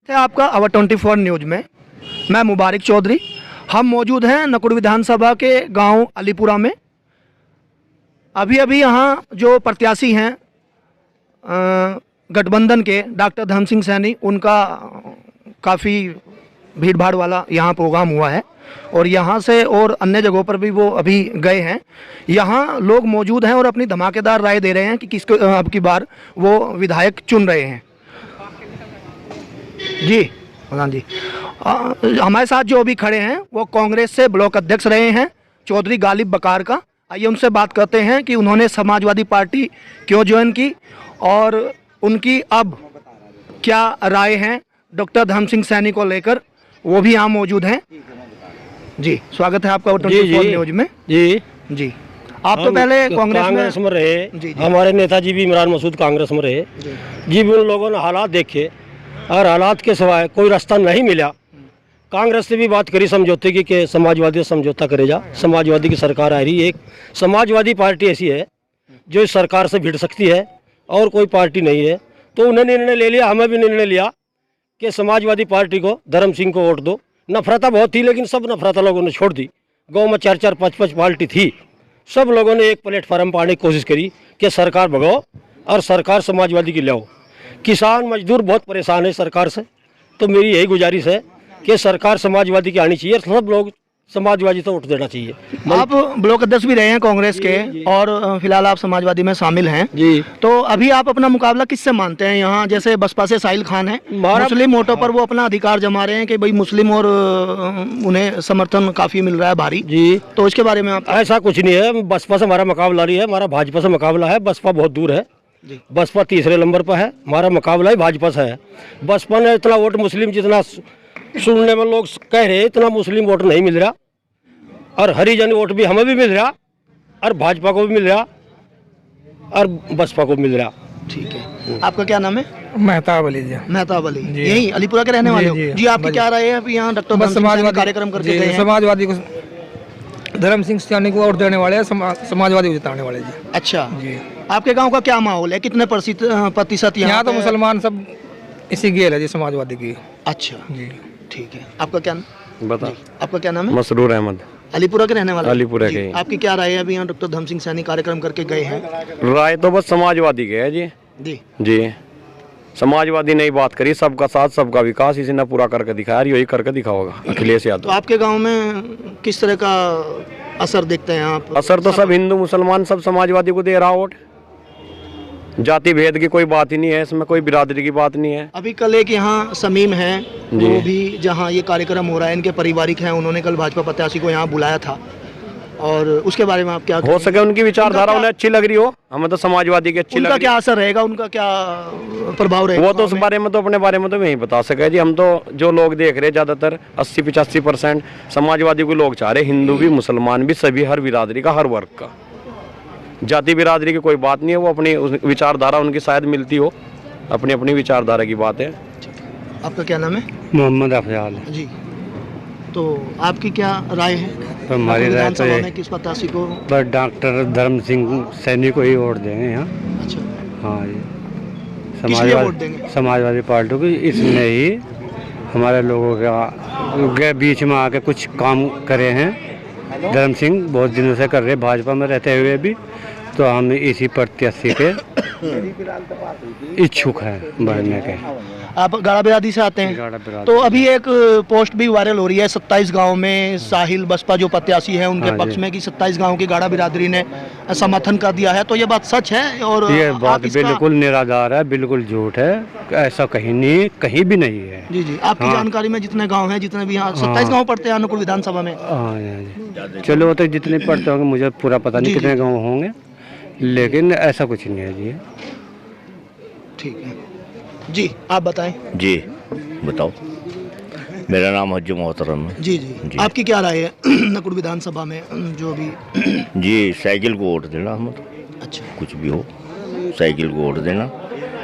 है आपका अवर 24 न्यूज में। मैं मुबारक चौधरी। हम मौजूद हैं नकुड़ विधानसभा के गांव अलीपुरा में। अभी अभी यहाँ जो प्रत्याशी हैं गठबंधन के डॉक्टर धर्म सिंह सैनी, उनका काफ़ी भीड़ भाड़ वाला यहाँ प्रोग्राम हुआ है और यहाँ से और अन्य जगहों पर भी वो अभी गए हैं। यहाँ लोग मौजूद हैं और अपनी धमाकेदार राय दे रहे हैं कि किसको अब की बार वो विधायक चुन रहे हैं। जी प्रधान जी, हमारे साथ जो अभी खड़े हैं वो कांग्रेस से ब्लॉक अध्यक्ष रहे हैं चौधरी गालिब बकार का। आइए उनसे बात करते हैं कि उन्होंने समाजवादी पार्टी क्यों ज्वाइन की और उनकी अब क्या राय है डॉक्टर धर्म सिंह सैनी को लेकर। वो भी यहाँ मौजूद हैं। जी स्वागत है आपका 24 न्यूज में। जी आप तो पहले कांग्रेस में रहे। जी। हमारे नेताजी भी इमरान मसूद कांग्रेस में रहे। जी भी उन लोगों ने हालात देखे और हालात के सिवाय कोई रास्ता नहीं मिला। कांग्रेस से भी बात करी समझौते की कि समाजवादी से समझौता करे जा। समाजवादी की सरकार आ रही है। एक समाजवादी पार्टी ऐसी है जो इस सरकार से भिड़ सकती है और कोई पार्टी नहीं है। तो उन्होंने निर्णय ले लिया, हमें भी निर्णय लिया कि समाजवादी पार्टी को धर्म सिंह को वोट दो। नफरता बहुत थी लेकिन सब नफरता लोगों ने छोड़ दी। गांव में 4-4, 5-5 पार्टी थी। सब लोगों ने एक प्लेटफार्म पर आने की कोशिश करी कि सरकार भगाओ और सरकार समाजवादी की लाओ। किसान मजदूर बहुत परेशान है सरकार से। तो मेरी यही गुजारिश है कि सरकार समाजवादी की आनी चाहिए। सब लोग समाजवादी तो वोट देना चाहिए। आप ब्लॉक अध्यक्ष भी रहे हैं कांग्रेस के और फिलहाल आप समाजवादी में शामिल हैं। जी। तो अभी आप अपना मुकाबला किससे मानते हैं? यहाँ जैसे बसपा से साहिल खान है, मुस्लिम वोटों पर वो अपना अधिकार जमा रहे हैं कि भाई मुस्लिम और उन्हें समर्थन काफी मिल रहा है भारी। जी। तो इसके बारे में आप? ऐसा कुछ नहीं है। बसपा से हमारा मुकाबला नहीं है, हमारा भाजपा से मुकाबला है। बसपा बहुत दूर है। बसपा तीसरे नंबर पर है। हमारा मुकाबला ही भाजपा से है। बसपा ने इतना वोट मुस्लिम जितना सुनने में लोग कह रहे हैं इतना मुस्लिम वोट नहीं मिल रहा और हरिजन वोट भी हमें भी मिल रहा और भाजपा को भी मिल रहा और बसपा को मिल रहा। ठीक है। आपका क्या नाम है? मेहताब अली। मेहताब अली, यही अलीपुरा के रहने वाले हो? जी। आपकी क्या राय है? अभी यहाँ डॉक्टर समाजवादी कार्यक्रम करके गए हैं। समाजवादी को धर्म सिंह सैनी को वोट देने वाले हैं, समाजवादी को जिताने वाले। जी। अच्छा जी। आपके गांव का क्या माहौल है? कितने प्रतिशत यहाँ तो मुसलमान सब इसी गेल है जी समाजवादी की। अच्छा जी। ठीक है। आपका क्या बता? आपका क्या नाम है? मसरूर अहमद। अलीपुरा के रहने वाले? अलीपुरा के। आपकी क्या राय है? अभी यहाँ डॉक्टर धर्म सिंह सैनी कार्यक्रम करके गए हैं। राय तो बस समाजवादी के है जी। जी जी। समाजवादी ने बात करी सबका साथ सबका विकास, इसी ने पूरा करके दिखाया। यही करके दिखाओगा अखिलेश यादव। तो आपके गांव में किस तरह का असर देखते हैं आप? असर तो सब हिंदू मुसलमान सब समाजवादी को दे रहा वोट। जाति भेद की कोई बात ही नहीं है इसमें, कोई बिरादरी की बात नहीं है। अभी कल एक यहाँ समीम है, वो भी जहाँ ये कार्यक्रम हो रहा है, इनके पारिवारिक हैं, उन्होंने कल भाजपा प्रत्याशी को यहाँ बुलाया था और उसके बारे में आप क्या? हो सके उनकी विचारधारा उन्हें अच्छी लग रही हो, हमें तो समाजवादी की अच्छी लग रही है। उनका क्या असर रहेगा, उनका क्या प्रभाव रहेगा? वो तो उस बारे में तो अपने बारे में तो नहीं बता सके जी। हम तो जो लोग देख रहे ज्यादातर 80-85% समाजवादी को लोग चाह रहे। हिंदू भी मुसलमान भी सभी, हर बिरादरी का, हर वर्ग का। जाति बिरादरी की कोई बात नहीं है। वो अपनी विचारधारा उनकी शायद मिलती हो, अपनी अपनी विचारधारा की बात है। आपका क्या नाम है? मोहम्मद अफजाल जी। तो आपकी क्या राय है? हमारी राय तो है किस प्रत्याशी को? बस डॉक्टर धर्म सिंह सैनी को ही वोट देंगे यहाँ। अच्छा। हाँ जी। समाजवादी पार्टी को इसमें ही हमारे लोगों के बीच में आके कुछ काम करे हैं। धर्म सिंह बहुत दिनों से कर रहे, भाजपा में रहते हुए भी। तो हम इसी प्रत्याशी के इच्छुक हैं बढ़ने के। आप गाड़ा बिरादरी से आते हैं? तो अभी एक पोस्ट भी वायरल हो रही है 27 गांव में साहिल बसपा जो प्रत्याशी है उनके पक्ष में कि 27 गांव की गाड़ा बिरादरी ने समर्थन कर दिया है। तो ये बात सच है? और ये बात बिल्कुल निराधार है, बिल्कुल झूठ है। ऐसा कहीं नहीं, कहीं भी नहीं है। जी जी। आपकी जानकारी में जितने गाँव हैं, जितने भी यहाँ 27 गाँव पड़ते हैं अनुकूल विधानसभा में? चलो तो जितने पड़ते होंगे मुझे पूरा पता नहीं कितने गाँव होंगे, लेकिन ऐसा कुछ नहीं है जी। ठीक है जी। आप बताएं। जी बताओ। मेरा नाम हज्जू मोहतरम है। जी जी। आपकी क्या राय है नकुड़ विधानसभा में जो भी? जी साइकिल को वोट देना हम तो। अच्छा। कुछ भी हो साइकिल को वोट देना।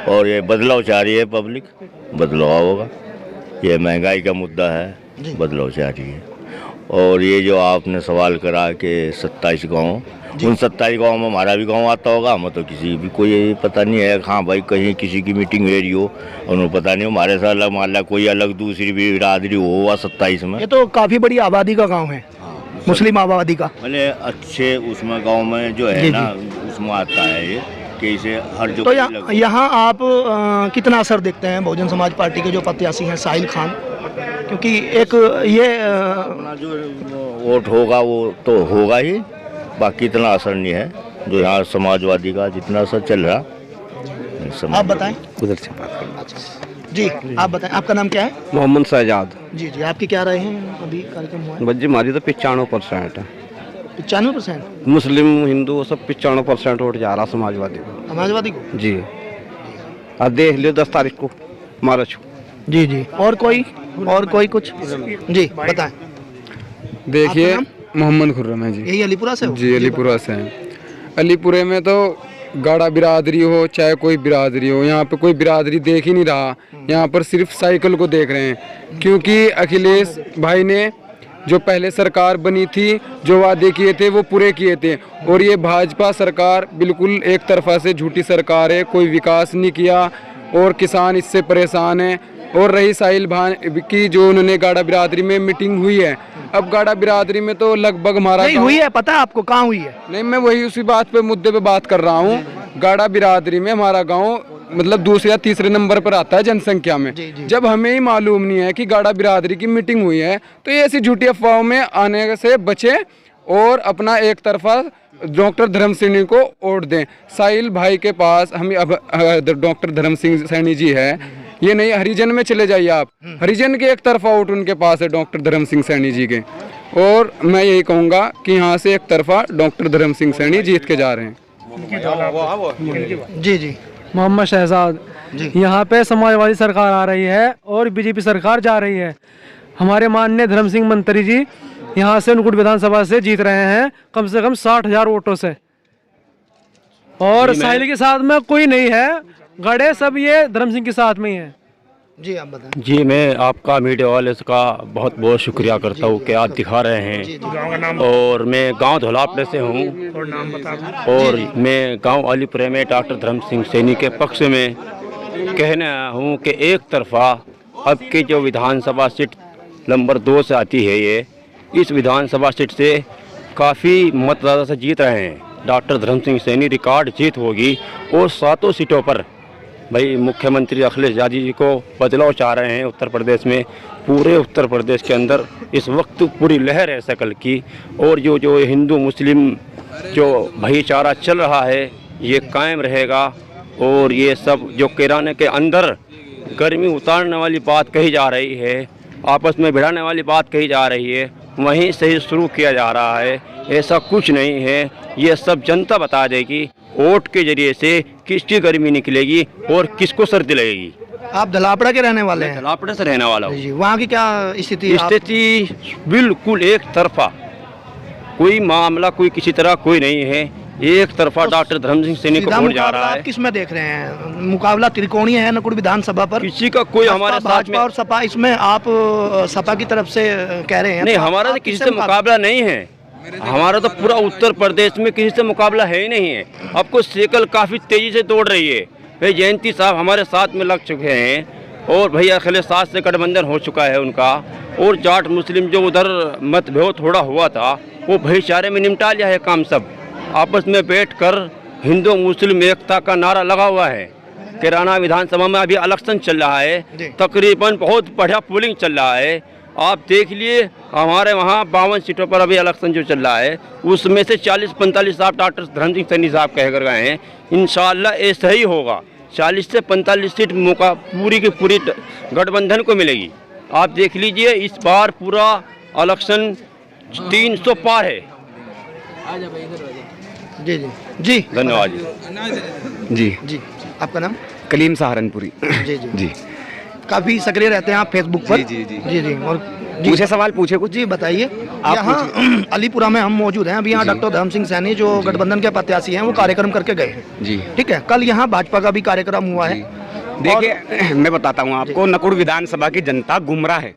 और ये बदलाव चाह रही है पब्लिक, बदलाव होगा। ये महंगाई का मुद्दा है, बदलाव चाह रही है। और ये जो आपने सवाल करा कि 27 गाँव, उन 27 गाँव में हमारा भी गाँव आता होगा, हमें तो किसी भी कोई पता नहीं है। हाँ भाई, कहीं किसी की मीटिंग हो रही हो, उन्हें पता नहीं, हमारे साथ अलग मान ला कोई अलग दूसरी भी बिरादरी हो 27 में। ये तो काफ़ी बड़ी आबादी का गांव है, मुस्लिम आबादी का। भले अच्छे उसमें गांव में जो है ना, उसमें आता है ये कि इसे हर जो तो यहाँ आप कितना असर देखते हैं बहुजन समाज पार्टी के जो प्रत्याशी हैं साहिल खान, क्योंकि एक ये अपना जो वोट होगा वो तो होगा ही, बाकी इतना असर नहीं है जो यहाँ समाजवादी का जितना असर चल रहा। आप बताएं। उधर से बात करें। अच्छा जी, आप बताएं, आपका नाम क्या है? मोहम्मद शहजाद। जी जी, आपकी क्या राय है? अभी कार्यक्रम हुआ है। बज्जी हमारी तो 95% है, 95%। मुस्लिम हिंदू सब 95% वोट जा रहा समाजवादी को। समाजवादी को? जी, अब देख लियो 10 तारीख को मार्च को। जी जी, और कोई कुछ जी बताएं। देखिए, आपका मोहम्मद खुर्रम है जी। यही अलीपुरा से हो? जी, अलीपुरा से हैं। अलीपुरे में तो गाड़ा बिरादरी हो चाहे कोई बिरादरी हो, यहाँ पे कोई बिरादरी देख ही नहीं रहा। यहाँ पर सिर्फ साइकिल को देख रहे हैं, क्योंकि अखिलेश भाई ने जो पहले सरकार बनी थी, जो वादे किए थे वो पूरे किए थे, और ये भाजपा सरकार बिल्कुल एक तरफा से झूठी सरकार है, कोई विकास नहीं किया और किसान इससे परेशान है। और रही साहिल भान की जो उन्होंने गाड़ा बिरादरी में मीटिंग हुई है, अब गाड़ा बिरादरी में तो लगभग हमारा नहीं हुई है, पता है आपको कहाँ हुई है? नहीं, मैं वही उसी बात पे मुद्दे पे बात कर रहा हूँ। गाड़ा बिरादरी में हमारा गांव मतलब दूसरे या तीसरे नंबर पर आता है जनसंख्या में। जब हमें ही मालूम नहीं है कि गाड़ा बिरादरी की मीटिंग हुई है, तो ये ऐसी झूठी अफवाहों में आने से बचे और अपना एक तरफा डॉक्टर धर्म सिंह को वोट दें। साहिल भाई के पास हम अब डॉक्टर धर्म सिंह सैनी जी है, ये नहीं हरिजन में चले जाइए आप, हरिजन के एक तरफा वोट उनके पास है डॉक्टर धर्म सिंह सैनी जी के। और मैं यही कहूँगा कि यहाँ से एक तरफा डॉक्टर धर्म सिंह सैनी जीत के जा रहे हैं। जी जी, मोहम्मद शहजाद। यहाँ पे समाजवादी सरकार आ रही है और बीजेपी सरकार जा रही है। हमारे माननीय धर्म सिंह मंत्री जी यहाँ से नुकुट विधानसभा से जीत रहे हैं कम से कम 60,000 वोटों से, और साहिल के साथ में कोई नहीं है, गड़े सब ये धर्म सिंह के साथ में ही है। जी आप बताएं। जी, मैं आपका मीडिया वाले का बहुत बहुत शुक्रिया करता हूँ कि आप दिखा रहे हैं। और मैं गांव धौलापड़े से हूँ और मैं गांव अलीपुरे में डॉक्टर धर्म सिंह सैनी के पक्ष में कहना हूँ कि एक तरफा अब की जो विधानसभा सीट नंबर 2 से आती है, ये इस विधानसभा सीट से काफ़ी मतदाता से जीत रहे हैं। डॉक्टर धर्म सिंह सैनी रिकॉर्ड जीत होगी और 7 सीटों पर भाई मुख्यमंत्री अखिलेश यादव जी को बदलाव चाह रहे हैं उत्तर प्रदेश में। पूरे उत्तर प्रदेश के अंदर इस वक्त पूरी लहर है शकल की, और जो हिंदू मुस्लिम जो भाईचारा चल रहा है ये कायम रहेगा। और ये सब जो किराने के अंदर गर्मी उतारने वाली बात कही जा रही है, आपस में भिड़ाने वाली बात कही जा रही है, वहीं से ही शुरू किया जा रहा है। ऐसा कुछ नहीं है, ये सब जनता बता देगी वोट के जरिए से किसकी गर्मी निकलेगी और किसको सर्दी लगेगी। आप धलापड़ा के रहने वाले हैं? धलापड़े से रहने वाला हूँ। जी, वहाँ की क्या स्थिति? बिल्कुल एक तरफा, कोई मामला कोई किसी तरह कोई नहीं है, एक तरफा डॉक्टर धर्म सिंह सैनी को वोट जा रहा है। किस में देख रहे हैं मुकाबला? त्रिकोणीय है नुकुट विधानसभा पर, किसी का कोई हमारे साथ में और सपा, इसमें आप सपा की तरफ से कह रहे हैं? नहीं, हमारा तो किसी से मुकाबला नहीं है, हमारा तो पूरा उत्तर प्रदेश में किसी से मुकाबला है ही नहीं है। आपको साइकिल काफ़ी तेज़ी से दौड़ रही है। भाई जयंती साहब हमारे साथ में लग चुके हैं, और भैया अखिलेश साथ से गठबंधन हो चुका है उनका, और जाट मुस्लिम जो उधर मतभेद थोड़ा हुआ था वो भाईचारे में निपटा लिया है काम। सब आपस में बैठकर हिंदू मुस्लिम एकता का नारा लगा हुआ है। किराना विधानसभा में अभी इलेक्शन चल रहा है, तकरीबन बहुत बढ़िया पोलिंग चल रहा है। आप देख लिए हमारे वहाँ 52 सीटों पर अभी इलेक्शन जो चल रहा है, उसमें से 40-45 साहब डॉक्टर धर्म सिंह सैनी साहब कह कर गए हैं। इंशाअल्लाह ऐसा ही होगा, 40 से 45 सीट मौका पूरी की पूरी गठबंधन को मिलेगी। आप देख लीजिए इस बार पूरा इलेक्शन 300 पार है। जी जी जी, धन्यवाद जी जी। आपका नाम? कलीम सहारनपुरी। जी जी जी, काफ़ी सक्रिय रहते हैं आप फेसबुक पर? जी जी जी जी। और मुझे सवाल पूछे कुछ? जी बताइए। यहाँ अलीपुरा में हम मौजूद हैं, अभी यहाँ डॉक्टर धर्म सिंह सैनी जो गठबंधन के प्रत्याशी हैं वो कार्यक्रम करके गए हैं। जी ठीक है, कल यहाँ भाजपा का भी कार्यक्रम हुआ है। देखिए, मैं बताता हूँ आपको, नकुड़ विधानसभा की जनता गुमराह है।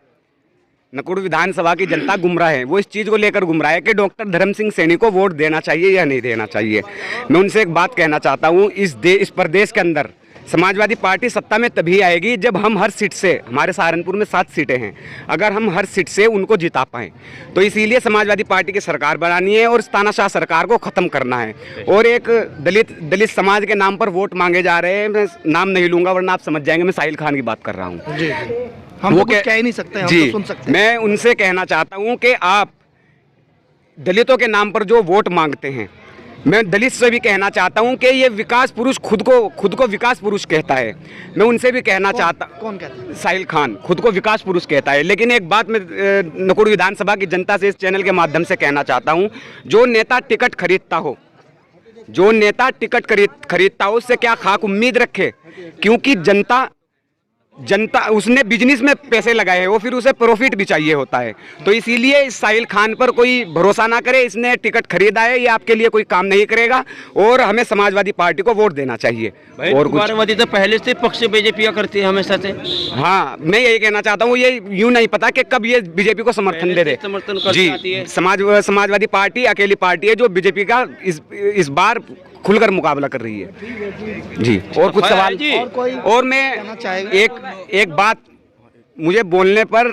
नकुड़ विधानसभा की जनता गुमराह है, वो इस चीज़ को लेकर गुमराह है कि डॉक्टर धर्म सिंह सैनी को वोट देना चाहिए या नहीं देना चाहिए। मैं उनसे एक बात कहना चाहता हूँ, इस प्रदेश के अंदर समाजवादी पार्टी सत्ता में तभी आएगी जब हम हर सीट से, हमारे सहारनपुर में 7 सीटें हैं, अगर हम हर सीट से उनको जिता पाएँ। तो इसीलिए समाजवादी पार्टी की सरकार बनानी है और तानाशाह सरकार को ख़त्म करना है। और एक दलित समाज के नाम पर वोट मांगे जा रहे हैं, मैं नाम नहीं लूँगा वरना आप समझ जाएंगे मैं साहिल खान की बात कर रहा हूँ जी। हम तो कुछ कह ही नहीं सकते, हम तो सुन सकते हैं। मैं उनसे कहना चाहता हूँ कि आप दलितों के नाम पर जो वोट मांगते हैं, मैं दलित से भी कहना चाहता हूं कि ये विकास पुरुष खुद को विकास पुरुष कहता है। मैं उनसे भी कहना चाहता, कौन कहता है? साहिल खान खुद को विकास पुरुष कहता है। लेकिन एक बात मैं नकुड़ विधानसभा की जनता से इस चैनल के माध्यम से कहना चाहता हूं, जो नेता टिकट खरीदता हो, जो नेता टिकट खरीदता हो उससे क्या खाक उम्मीद रखे, क्योंकि जनता उसने बिजनेस में पैसे लगाए हैं, वो फिर उसे प्रॉफिट भी चाहिए होता है। तो इसीलिए इस साहिल खान पर कोई भरोसा ना करे, इसने टिकट खरीदा है, ये आपके लिए कोई काम नहीं करेगा और हमें समाजवादी पार्टी को वोट देना चाहिए। और समाजवादी तो पहले से पक्ष बीजेपी करती है हमेशा से। हाँ, मैं यही कहना चाहता हूँ, ये यूँ नहीं पता कि कब ये बीजेपी को समर्थन दे दे। जी, समाजवादी पार्टी अकेली पार्टी है जो बीजेपी का इस बार खुलकर मुकाबला कर रही है जी। और कुछ सवाल और मैं एक बात, मुझे बोलने पर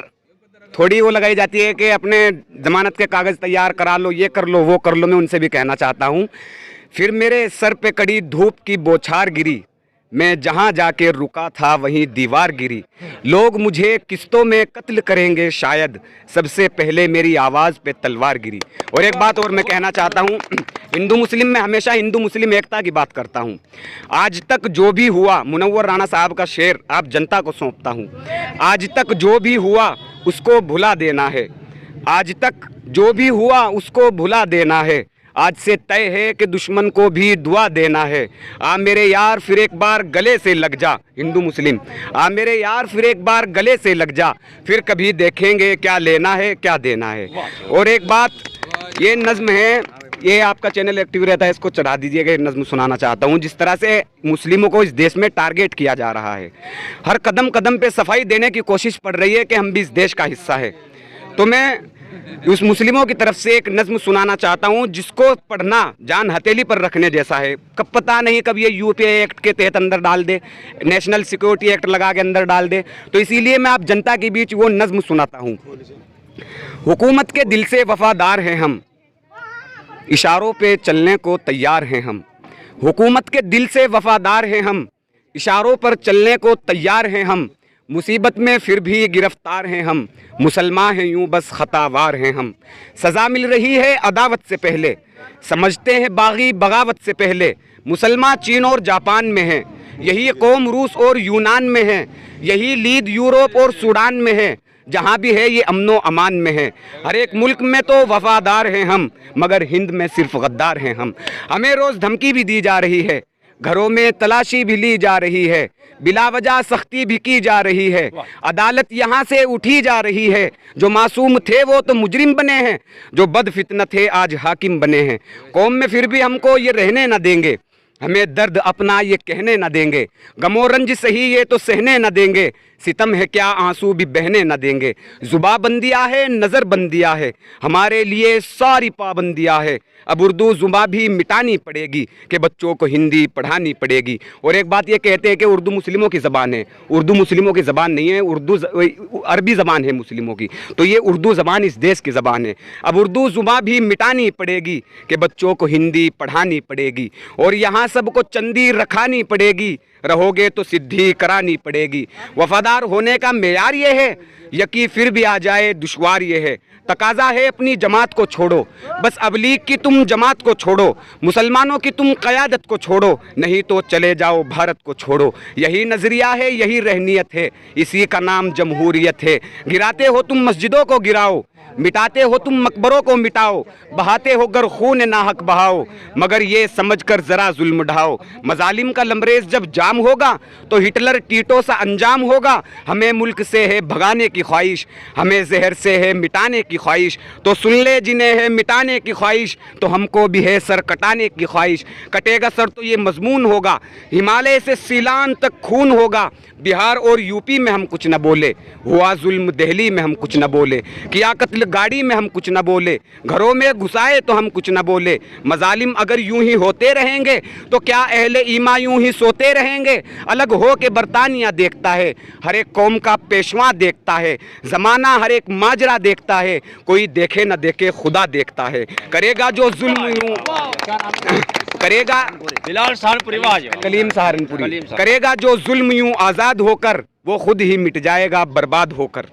थोड़ी वो लगाई जाती है कि अपने जमानत के कागज़ तैयार करा लो, ये कर लो, वो कर लो। मैं उनसे भी कहना चाहता हूँ, फिर मेरे सर पे कड़ी धूप की बौछार गिरी, मैं जहाँ जाके रुका था वहीं दीवार गिरी। लोग मुझे किस्तों में कत्ल करेंगे शायद, सबसे पहले मेरी आवाज़ पे तलवार गिरी। और एक बात और मैं कहना चाहता हूँ, हिंदू मुस्लिम में हमेशा हिंदू मुस्लिम एकता की बात करता हूँ। आज तक जो भी हुआ, मुनव्वर राणा साहब का शेर आप जनता को सौंपता हूँ, आज तक जो भी हुआ उसको भुला देना है, आज तक जो भी हुआ उसको भुला देना है, आज से तय है कि दुश्मन को भी दुआ देना है। आ मेरे यार फिर एक बार गले से लग जा, हिंदू मुस्लिम, आ मेरे यार फिर एक बार गले से लग जा, फिर कभी देखेंगे क्या लेना है क्या देना है। और एक बात, ये नज़्म है, ये आपका चैनल एक्टिव रहता है, इसको चढ़ा दीजिएगा। ये नज़्म सुनाना चाहता हूँ, जिस तरह से मुस्लिमों को इस देश में टारगेट किया जा रहा है, हर कदम कदम पे सफाई देने की कोशिश पड़ रही है कि हम भी इस देश का हिस्सा है। तो मैं उस मुस्लिमों की तरफ से एक नज़्म सुनाना चाहता हूँ, जिसको पढ़ना जान हथेली पर रखने जैसा है। कब पता नहीं कब ये यूपीए एक्ट के तहत अंदर डाल दे, नेशनल सिक्योरिटी एक्ट लगा के अंदर डाल दे। तो इसीलिए मैं आप जनता के बीच वो नज़्म सुनाता हूँ। हुकूमत के दिल से वफादार हैं हम, इशारों पे चलने को तैयार हैं हम। हुकूमत के दिल से वफादार हैं हम, इशारों पर चलने को तैयार हैं हम। मुसीबत में फिर भी गिरफ्तार हैं हम, मुसलमान हैं यूं बस खतावार हैं हम। सज़ा मिल रही है अदावत से पहले, समझते हैं बागी बगावत से पहले। मुसलमान चीन और जापान में हैं, यही कौम रूस और यूनान में है, यही लीद यूरोप और सूडान में है। जहाँ भी है ये अमनो अमान में है। हर एक मुल्क में तो वफादार हैं हम, मगर हिंद में सिर्फ गद्दार हैं हम। हमें रोज़ धमकी भी दी जा रही है, घरों में तलाशी भी ली जा रही है, बिला वजह सख्ती भी की जा रही है। अदालत यहाँ से उठी जा रही है, जो मासूम थे वो तो मुजरिम बने हैं, जो बदफितना थे आज हाकिम बने हैं। कौम में फिर भी हमको ये रहने न देंगे, हमें दर्द अपना ये कहने न देंगे। गमो रंज सही ये तो सहने न देंगे, सितम है क्या आंसू भी बहने न देंगे। जुबा बंदियाँ है नज़र बंदियाँ है, हमारे लिए सारी पाबंदियाँ है। अब उर्दू जुबा भी मिटानी पड़ेगी कि बच्चों को हिंदी पढ़ानी पड़ेगी। और एक बात ये कहते हैं कि उर्दू मुस्लिमों की ज़बान है, उर्दू मुस्लिमों की ज़बान नहीं है, अरबी ज़बान है मुस्लिमों की। तो ये उर्दू ज़बान इस देश की ज़बान है। अब उर्दू जुबा भी मिटानी पड़ेगी कि बच्चों को हिंदी पढ़ानी पड़ेगी। और यहाँ सबको चंदी रखानी पड़ेगी, रहोगे तो सिद्धि करानी पड़ेगी। वफादार होने का मेयार ये है, यकी फिर भी आ जाए दुश्वार ये है। तकाजा है अपनी जमात को छोड़ो, बस अब लीग की तुम जमात को छोड़ो। मुसलमानों की तुम क़यादत को छोड़ो, नहीं तो चले जाओ भारत को छोड़ो। यही नज़रिया है, यही रहनियत है, इसी का नाम जमहूरियत है। गिराते हो तुम मस्जिदों को गिराओ, मिटाते हो तुम मकबरों को मिटाओ, बहाते हो गर खून नाहक बहाओ, मगर ये समझकर जरा जुल्म ढाओ। मजालिम का लमरेज जब जाम होगा तो हिटलर टीटो सा अंजाम होगा। हमें मुल्क से है भगाने की ख्वाहिश, हमें जहर से है मिटाने की ख्वाहिश, तो सुन ले जिन्हें है मिटाने की ख्वाहिश, तो हमको भी है सर कटाने की ख्वाहिश। कटेगा सर तो ये मजमून होगा, हिमालय से सीलान तक खून होगा। बिहार और यूपी में हम कुछ न बोले, हुआ जुल्म दिल्ली में हम कुछ न बोले, किया कत्ल गाड़ी में हम कुछ न बोले, घरों में घुसाए तो हम कुछ न बोले। मजालिम अगर यूं ही होते रहेंगे तो क्या अहले ईमा यूं ही सोते रहेंगे। अलग हो के बरतानिया देखता है, हर एक कौम का पेशवा देखता है, जमाना हर एक माजरा देखता है, कोई देखे न देखे खुदा देखता है। करेगा जो जुल्म यूं करेगा बिलाल सहारनपुरी कलीम सहारनपुरी, करेगा जो जुल्म यूं आज़ाद होकर, वो खुद ही मिट जाएगा बर्बाद होकर।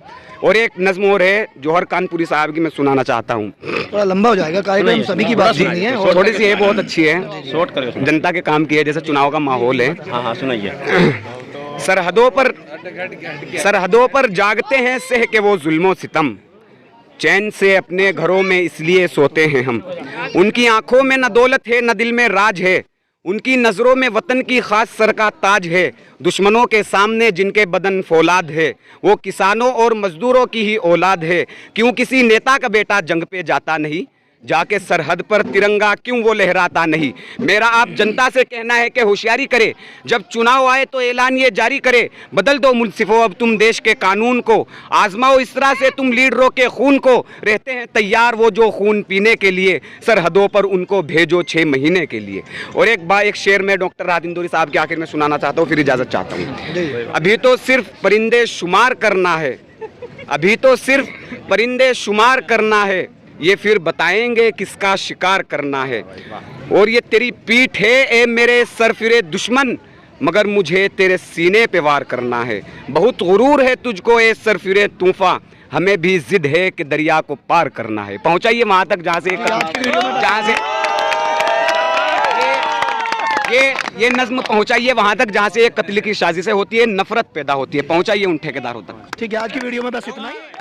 और एक नज्म और है जौहर कानपुरी साहब की, मैं सुनाना चाहता हूँ। थोड़ा लंबा हो जाएगा कार्यक्रम, सभी की बात सुननी है। और थोड़ी सी है, बहुत अच्छी है, शॉर्ट करके जनता के काम की है, जैसे चुनाव का माहौल है। हाँ सुनाइए। सरहदों पर जागते हैं सह के वो जुल्मों सितम, चैन से अपने घरों में इसलिए सोते हैं हम। उनकी आंखों में न दौलत है न दिल में राज है, उनकी नज़रों में वतन की खास सर का ताज है। दुश्मनों के सामने जिनके बदन फौलाद है, वो किसानों और मजदूरों की ही औलाद है। क्यों किसी नेता का बेटा जंग पे जाता नहीं, जाके सरहद पर तिरंगा क्यों वो लहराता नहीं। मेरा आप जनता से कहना है कि होशियारी करे, जब चुनाव आए तो ऐलान ये जारी करे, बदल दो मुनसिफो अब तुम देश के कानून को, आजमाओ इस तरह से तुम लीडरों के खून को। रहते हैं तैयार वो जो खून पीने के लिए, सरहदों पर उनको भेजो 6 महीने के लिए। और एक शेर में डॉक्टर राहत इंदौरी साहब के आखिर में सुनाना चाहता हूँ, फिर इजाज़त चाहता हूँ। अभी तो सिर्फ परिंदे शुमार करना है, अभी तो सिर्फ परिंदे शुमार करना है, ये फिर बताएंगे किसका शिकार करना है। और ये तेरी पीठ है ए मेरे सरफिरे दुश्मन, मगर मुझे तेरे सीने पे वार करना है। बहुत गुरूर है तुझको ए सरफिरे तूफा, हमें भी जिद है कि दरिया को पार करना है। पहुंचाइए वहां तक जहां से ये नज्म पहुंचाइए वहां तक जहां से एक कत्ल की साजिशें होती है, नफरत पैदा होती है। पहुंचाइए उन ठेकेदारों तक। ठीक है, आज की वीडियो में बस इतना ही।